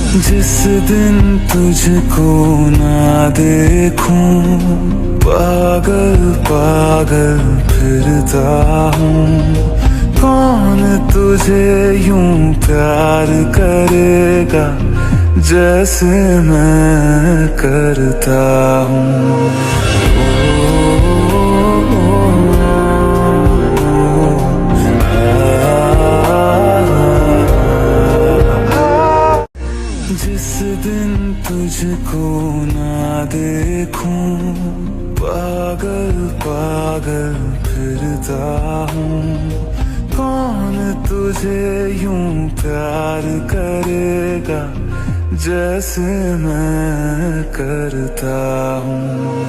जिस दिन तुझको ना देखूं, पागल पागल फिरता हूँ। कौन तुझे यूं प्यार करेगा जैसे मैं करता हूँ। जिस दिन तुझको ना देखूं, पागल पागल फिरता हूँ। कौन तुझे यूं प्यार करेगा जैसे मैं करता हूँ।